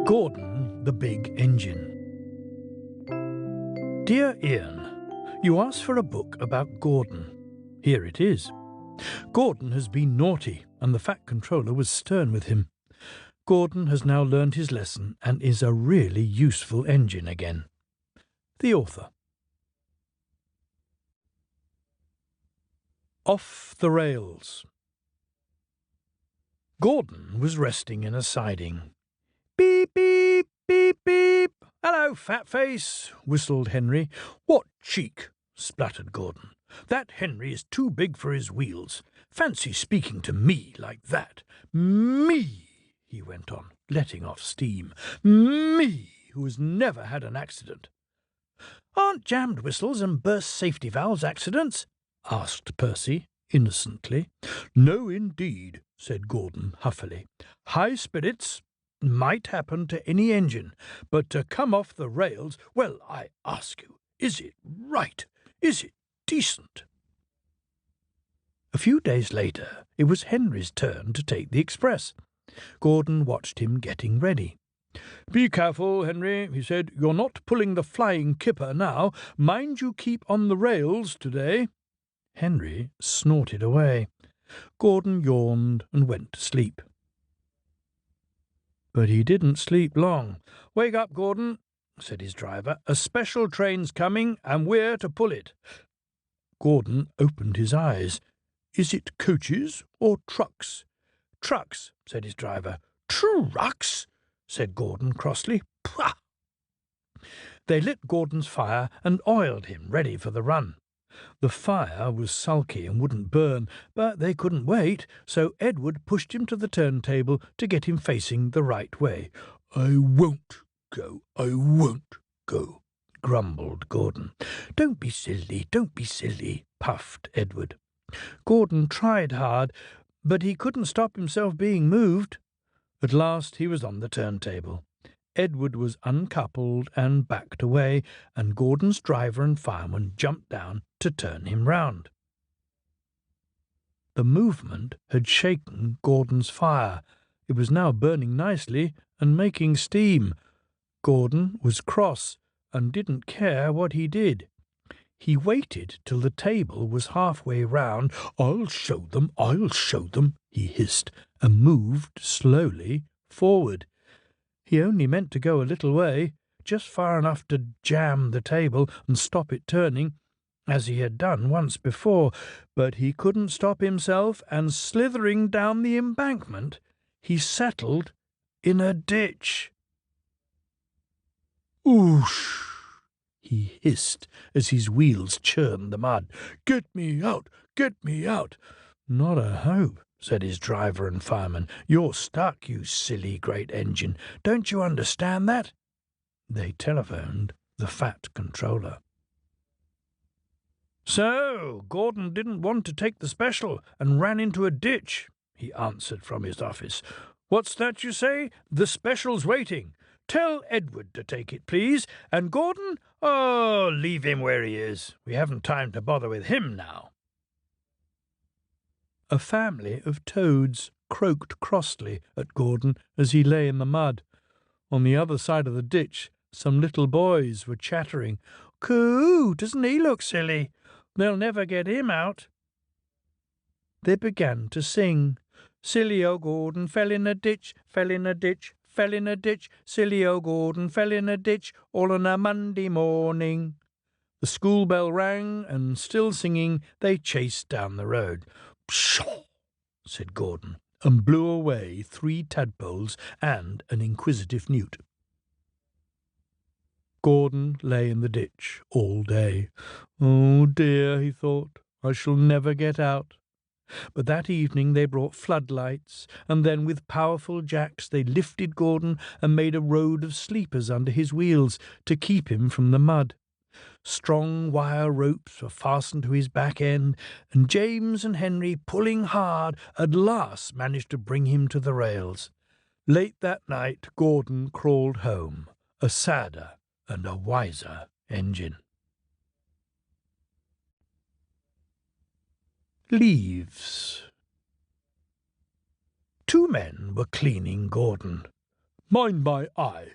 Gordon the Big Engine. Dear Ian, you asked for a book about Gordon. Here it is. Gordon has been naughty, and the Fat Controller was stern with him. Gordon has now learned his lesson and is a really useful engine again. The author. Off the rails. Gordon was resting in a siding. Beep, beep, beep, beep. Hello, fat face, whistled Henry. What cheek, spluttered Gordon. That Henry is too big for his wheels. Fancy speaking to me like that. Me, he went on, letting off steam. Me, who has never had an accident. Aren't jammed whistles and burst safety valves accidents? Asked Percy, innocently. No, indeed, said Gordon huffily. High spirits might happen to any engine, but to come off the rails, well, I ask you, is it right? Is it decent? A few days later, it was Henry's turn to take the express. Gordon watched him getting ready. Be careful, Henry, he said. You're not pulling the flying kipper now. Mind you keep on the rails today. Henry snorted away. Gordon yawned and went to sleep. But he didn't sleep long. Wake up, Gordon, said his driver. A special train's coming, and we're to pull it. Gordon opened his eyes. Is it coaches or trucks? Trucks, said his driver. Trucks, said Gordon crossly. Pah! They lit Gordon's fire and oiled him, ready for the run. The fire was sulky and wouldn't burn, but they couldn't wait, so Edward pushed him to the turntable to get him facing the right way. I won't go, grumbled Gordon. Don't be silly, puffed Edward. Gordon tried hard, but he couldn't stop himself being moved. At last he was on the turntable. Edward was uncoupled and backed away, and Gordon's driver and fireman jumped down to turn him round. The movement had shaken Gordon's fire. It was now burning nicely and making steam. Gordon was cross and didn't care what he did. He waited till the table was halfway round. I'll show them, he hissed, and moved slowly forward. He only meant to go a little way, just far enough to jam the table and stop it turning, as he had done once before, but he couldn't stop himself, and slithering down the embankment, he settled in a ditch. Oosh! He hissed as his wheels churned the mud. Get me out! Get me out! Not a hope, said his driver and fireman. You're stuck, you silly great engine. Don't you understand that? They telephoned the Fat Controller. So, Gordon didn't want to take the special and ran into a ditch, he answered from his office. What's that you say? The special's waiting. Tell Edward to take it, please. And Gordon? Oh, leave him where he is. We haven't time to bother with him now. A family of toads croaked crossly at Gordon as he lay in the mud. On the other side of the ditch, some little boys were chattering. Coo, doesn't he look silly? They'll never get him out. They began to sing. Silly old Gordon fell in a ditch, fell in a ditch, fell in a ditch. Silly old Gordon fell in a ditch, all on a Monday morning. The school bell rang, and still singing, they chased down the road. Pshaw, said Gordon, and blew away 3 tadpoles and an inquisitive newt. Gordon lay in the ditch all day. Oh dear, he thought, I shall never get out. But that evening they brought floodlights, and then with powerful jacks they lifted Gordon and made a road of sleepers under his wheels to keep him from the mud. Strong wire ropes were fastened to his back end, and James and Henry, pulling hard, at last managed to bring him to the rails. Late that night Gordon crawled home, a sadder and a wiser engine. Leaves. 2 men were cleaning Gordon. Mind my eye,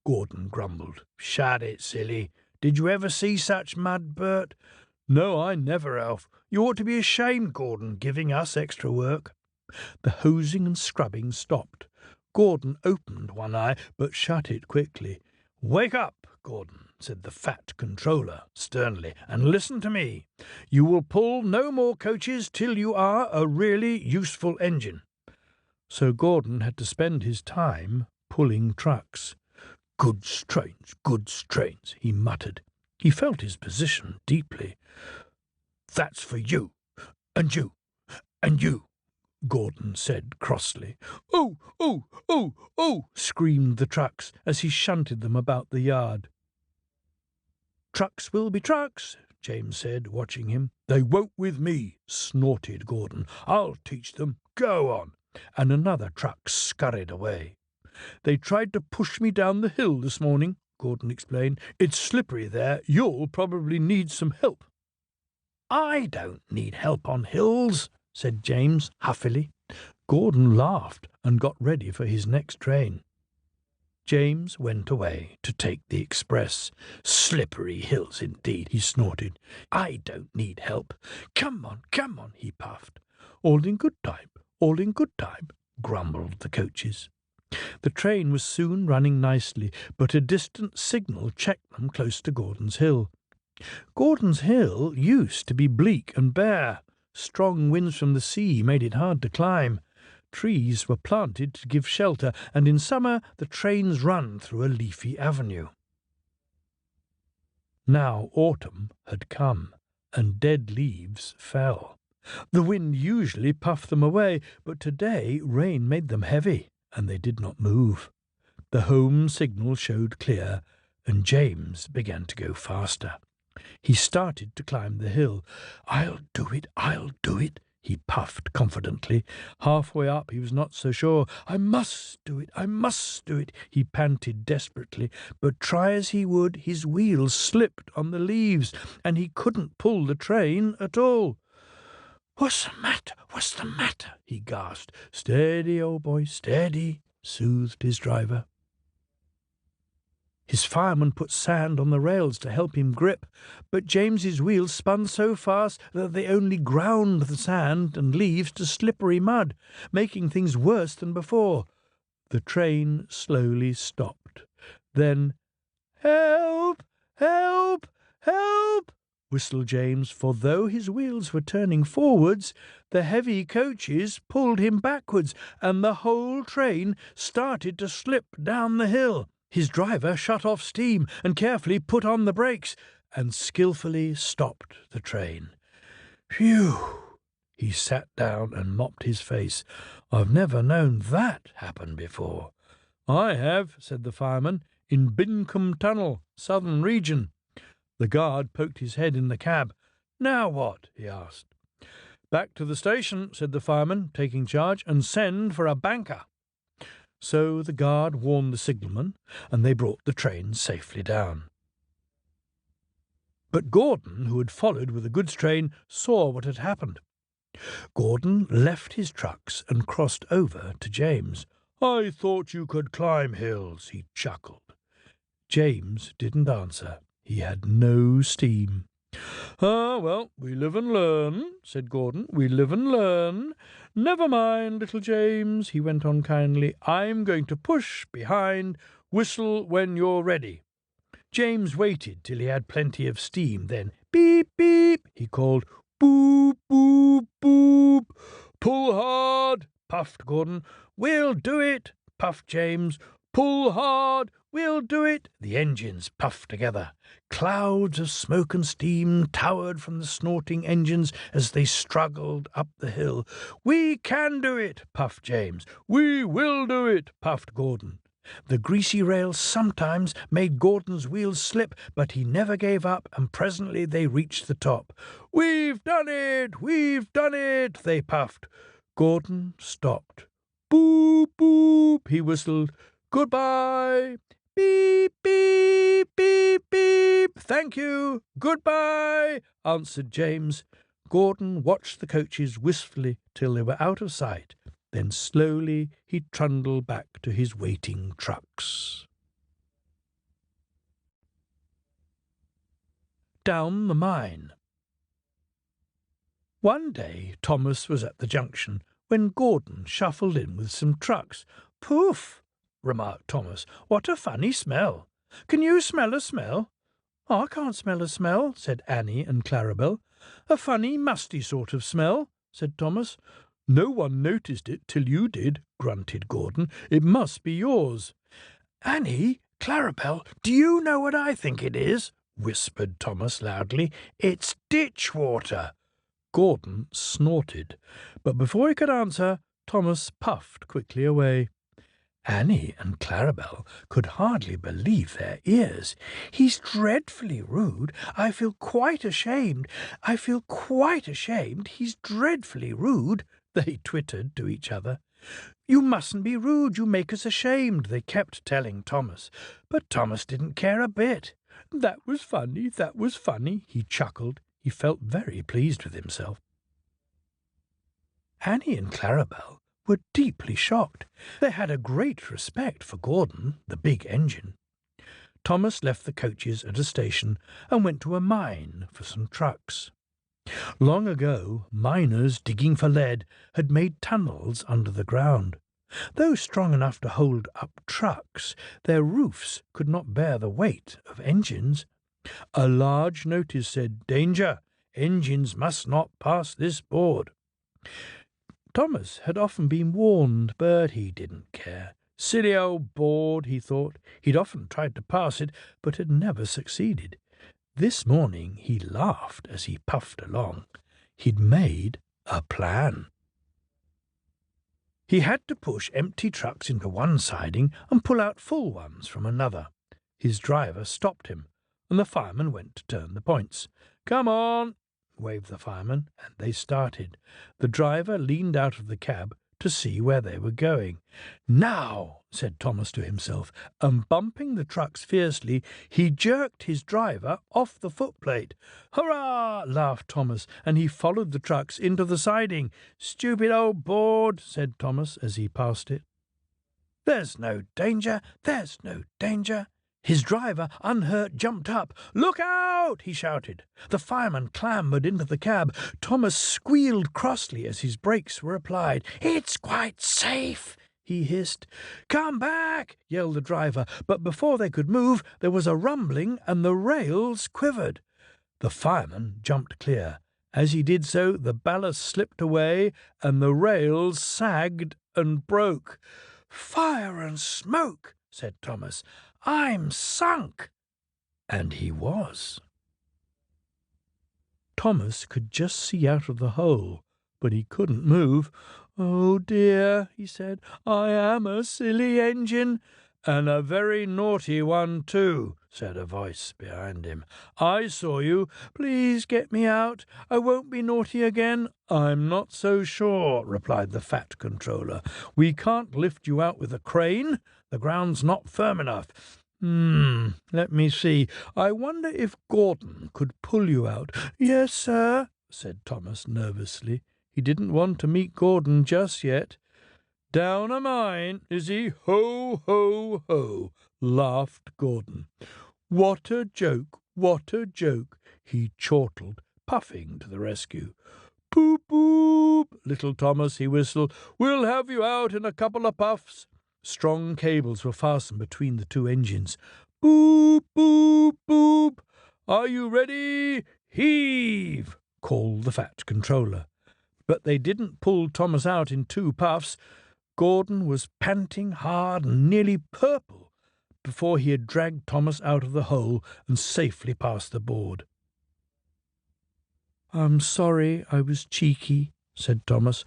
Gordon grumbled. Shut it, silly. Did you ever see such mud, Bert? No, I never, Alf. You ought to be ashamed, Gordon, giving us extra work. The hosing and scrubbing stopped. Gordon opened one eye, but shut it quickly. Wake up, Gordon, said the fat controller sternly, and listen to me. You will pull no more coaches till you are a really useful engine. So Gordon had to spend his time pulling trucks. Goods trains, he muttered. He felt his position deeply. That's for you, and you, and you, Gordon said crossly. Oh, oh, oh, oh, screamed the trucks as he shunted them about the yard. Trucks will be trucks, James said, watching him. They won't with me, snorted Gordon. I'll teach them. Go on. And another truck scurried away. They tried to push me down the hill this morning, Gordon explained. It's slippery there. You'll probably need some help. I don't need help on hills, said James huffily. Gordon laughed and got ready for his next train. James went away to take the express. Slippery hills indeed, he snorted. I don't need help. Come on, he puffed. All in good time, grumbled the coaches. The train was soon running nicely, but a distant signal checked them close to Gordon's Hill. Gordon's Hill used to be bleak and bare. Strong winds from the sea made it hard to climb. Trees were planted to give shelter, and in summer the trains run through a leafy avenue. Now autumn had come, and dead leaves fell. The wind usually puffed them away, but today rain made them heavy, and they did not move. The home signal showed clear, and James began to go faster. He started to climb the hill. I'll do it, he puffed confidently. Halfway up he was not so sure. I must do it, he panted desperately. But try as he would, his wheels slipped on the leaves, and he couldn't pull the train at all. What's the matter? He gasped. Steady, old boy, steady, soothed his driver. His fireman put sand on the rails to help him grip, but James's wheels spun so fast that they only ground the sand and leaves to slippery mud, making things worse than before. The train slowly stopped. Then, "Help! Help! Help!" whistled James, for though his wheels were turning forwards, the heavy coaches pulled him backwards, and the whole train started to slip down the hill. His driver shut off steam and carefully put on the brakes and skilfully stopped the train. Phew! He sat down and mopped his face. I've never known that happen before. I have, said the fireman, in Bincombe Tunnel, southern region. The guard poked his head in the cab. Now what? He asked. Back to the station, said the fireman, taking charge, and send for a banker. So the guard warned the signalman, and they brought the train safely down. But Gordon, who had followed with the goods train, saw what had happened. Gordon left his trucks and crossed over to James. I thought you could climb hills, he chuckled. James didn't answer. He had no steam. Ah, well, we live and learn, said Gordon. We live and learn. Never mind, little James, he went on kindly. I'm going to push behind. Whistle when you're ready. James waited till he had plenty of steam. Then, beep, beep, he called. Boop, boop, boop. Pull hard, puffed Gordon. We'll do it, puffed James. Pull hard, we'll do it. The engines puffed together. Clouds of smoke and steam towered from the snorting engines as they struggled up the hill. We can do it, puffed James. We will do it, puffed Gordon. The greasy rails sometimes made Gordon's wheels slip, but he never gave up, and presently they reached the top. We've done it, they puffed. Gordon stopped. Boop, boop, he whistled. Goodbye. Beep, beep, beep, beep. Thank you. Goodbye, answered James. Gordon watched the coaches wistfully till they were out of sight. Then slowly he trundled back to his waiting trucks. Down the mine. One day Thomas was at the junction when Gordon shuffled in with some trucks. "Poof!" remarked Thomas. "What a funny smell! Can you smell a smell?" "I can't smell a smell," said Annie and Clarabel. "A funny, musty sort of smell," said Thomas. "No one noticed it till you did," grunted Gordon. "It must be yours." "Annie, Clarabel, do you know what I think it is?" whispered Thomas loudly. "It's ditch water." Gordon snorted, but before he could answer, Thomas puffed quickly away. Annie and Clarabel could hardly believe their ears. "He's dreadfully rude. I feel quite ashamed. He's dreadfully rude," they twittered to each other. "You mustn't be rude. You make us ashamed," they kept telling Thomas. But Thomas didn't care a bit. That was funny, he chuckled. He felt very pleased with himself. Annie and Clarabel were deeply shocked. They had a great respect for Gordon, the big engine. Thomas left the coaches at a station and went to a mine for some trucks. Long ago, miners digging for lead had made tunnels under the ground. Though strong enough to hold up trucks, their roofs could not bear the weight of engines. A large notice said, "Danger! Engines must not pass this board." Thomas had often been warned, but he didn't care. Silly old board, he thought. He'd often tried to pass it, but had never succeeded. This morning he laughed as he puffed along. He'd made a plan. He had to push empty trucks into one siding and pull out full ones from another. His driver stopped him, and the fireman went to turn the points. "Come on," waved the fireman, and they started. The driver leaned out of the cab to see where they were going. "Now," said Thomas to himself, and bumping the trucks fiercely, he jerked his driver off the footplate. "Hurrah!" laughed Thomas, and he followed the trucks into the siding. "Stupid old board," said Thomas as he passed it. There's no danger. His driver, unhurt, jumped up. "Look out!" he shouted. The fireman clambered into the cab. Thomas squealed crossly as his brakes were applied. "It's quite safe," he hissed. "Come back!" yelled the driver, but before they could move, there was a rumbling and the rails quivered. The fireman jumped clear. As he did so, the ballast slipped away and the rails sagged and broke. "Fire and smoke," said Thomas. "I'm sunk." And he was. Thomas could just see out of the hole, but he couldn't move. "Oh dear," he said, "I am a silly engine." "And a very naughty one, too," said a voice behind him. "I saw you. Please get me out. I won't be naughty again." "I'm not so sure," replied the fat controller. "We can't lift you out with a crane. The ground's not firm enough. Let me see. I wonder if Gordon could pull you out." "Yes, sir," said Thomas nervously. He didn't want to meet Gordon just yet. "Down a mine, is he? Ho, ho, ho," laughed Gordon. What a joke, he chortled, puffing to the rescue. "Boop, boop, little Thomas," he whistled. "We'll have you out in a couple of puffs." Strong cables were fastened between the two engines. "Boop, boop, boop. Are you ready? Heave," called the fat controller. But they didn't pull Thomas out in 2 puffs. Gordon was panting hard and nearly purple before he had dragged Thomas out of the hole and safely past the board. "I'm sorry I was cheeky," said Thomas.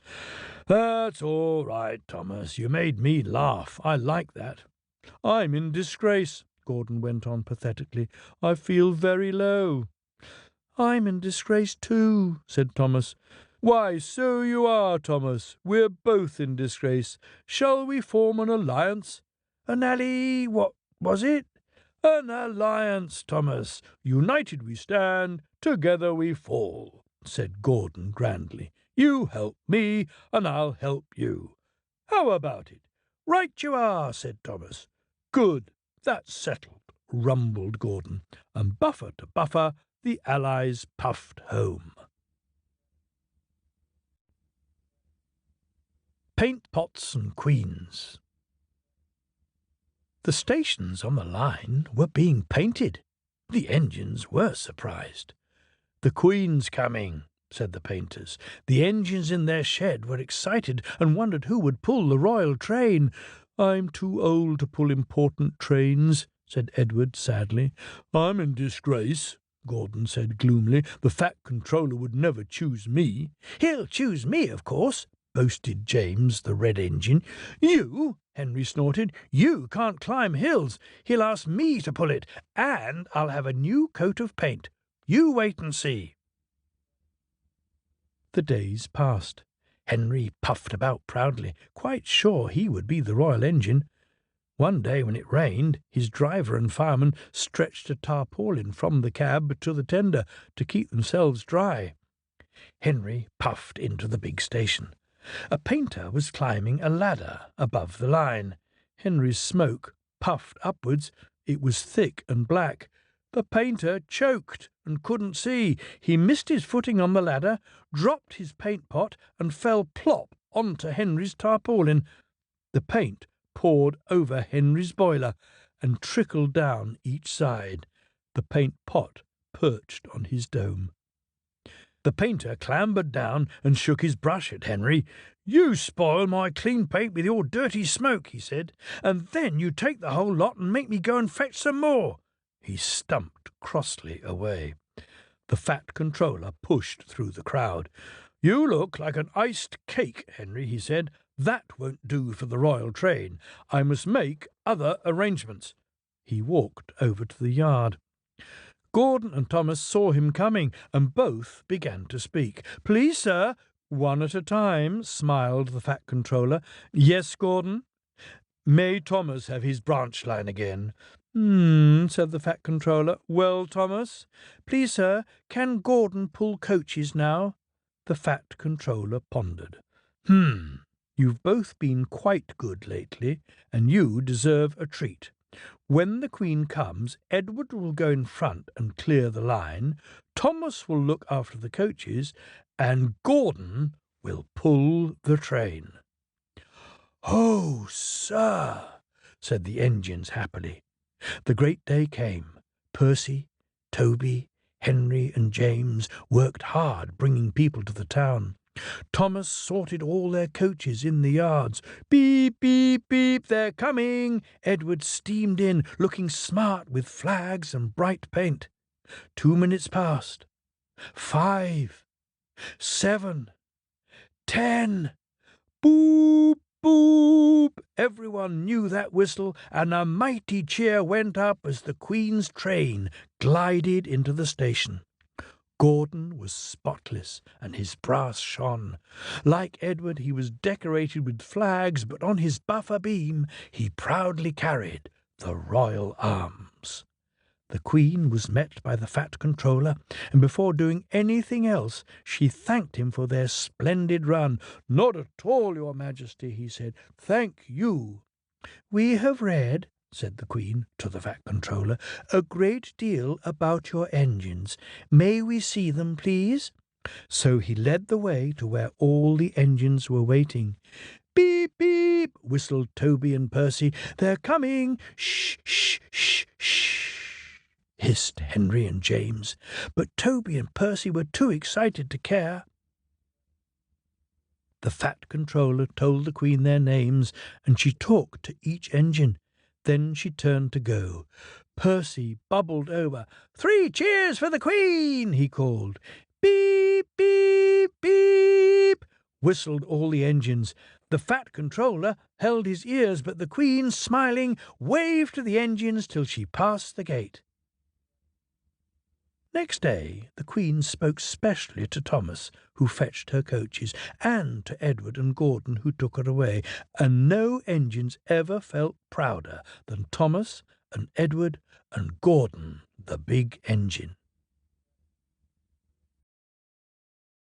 "That's all right, Thomas. You made me laugh. I like that." "I'm in disgrace," Gordon went on pathetically. "I feel very low." "I'm in disgrace too," said Thomas. "Why, so you are, Thomas. We're both in disgrace. Shall we form an alliance?" What was it?" "An alliance, Thomas. United we stand, together we fall," said Gordon grandly. "You help me, and I'll help you." How about it? Right you are, said Thomas. Good, that's settled, rumbled Gordon, and buffer to buffer the Allies puffed home. Paint pots and queens. The stations on the line were being painted. The engines were surprised. The Queen's coming, said the painters. The engines in their shed were excited and wondered who would pull the royal train. I'm too old to pull important trains, said Edward sadly. I'm in disgrace, Gordon said gloomily. The Fat Controller would never choose me. He'll choose me, of course, boasted James, the red engine. You? Henry snorted. You can't climb hills. He'll ask me to pull it, and I'll have a new coat of paint. You wait and see. The days passed. Henry puffed about proudly, quite sure he would be the royal engine. One day when it rained, his driver and fireman stretched a tarpaulin from the cab to the tender to keep themselves dry. Henry puffed into the big station. A painter was climbing a ladder above the line. Henry's smoke puffed upwards. It was thick and black. The painter choked and couldn't see. He missed his footing on the ladder, dropped his paint pot, and fell plop onto Henry's tarpaulin. The paint poured over Henry's boiler and trickled down each side. The paint pot perched on his dome. The painter clambered down and shook his brush at Henry. You spoil my clean paint with your dirty smoke, he said, and then you take the whole lot and make me go and fetch some more. He stumped crossly away. The Fat Controller pushed through the crowd. You look like an iced cake, Henry, he said. That won't do for the royal train. I must make other arrangements. He walked over to the yard. Gordon and Thomas saw him coming, and both began to speak. Please, sir. One at a time, smiled the Fat Controller. Yes, Gordon? May Thomas have his branch line again? Said the Fat Controller. Well, Thomas? Please, sir, can Gordon pull coaches now? The Fat Controller pondered. You've both been quite good lately, and you deserve a treat. When the Queen comes, Edward will go in front and clear the line, Thomas will look after the coaches, and Gordon will pull the train. Oh, sir, said the engines happily. The great day came. Percy, Toby, Henry and James worked hard bringing people to the town. Thomas sorted all their coaches in the yards. Beep, beep, beep, they're coming. Edward steamed in, looking smart with flags and bright paint. 2 minutes passed. 5, 7, 10. Boop, boop. Everyone knew that whistle, and a mighty cheer went up as the Queen's train glided into the station. Gordon was spotless, and his brass shone. Like Edward, he was decorated with flags, but on his buffer beam he proudly carried the royal arms. The Queen was met by the Fat Controller, and before doing anything else, she thanked him for their splendid run. Not at all, Your Majesty, he said. Thank you. We have read, said the Queen to the Fat Controller, a great deal about your engines. May we see them, please? So he led the way to where all the engines were waiting. Beep, beep, whistled Toby and Percy. They're coming. Shh, shh, shh, shh, hissed Henry and James. But Toby and Percy were too excited to care. The Fat Controller told the Queen their names, and she talked to each engine. Then she turned to go. Percy bubbled over. 3 cheers for the Queen, he called. Beep, beep, beep, whistled all the engines. The Fat Controller held his ears, but the Queen, smiling, waved to the engines till she passed the gate. Next day the Queen spoke specially to Thomas, who fetched her coaches, and to Edward and Gordon, who took her away, and no engines ever felt prouder than Thomas and Edward and Gordon, the big engine.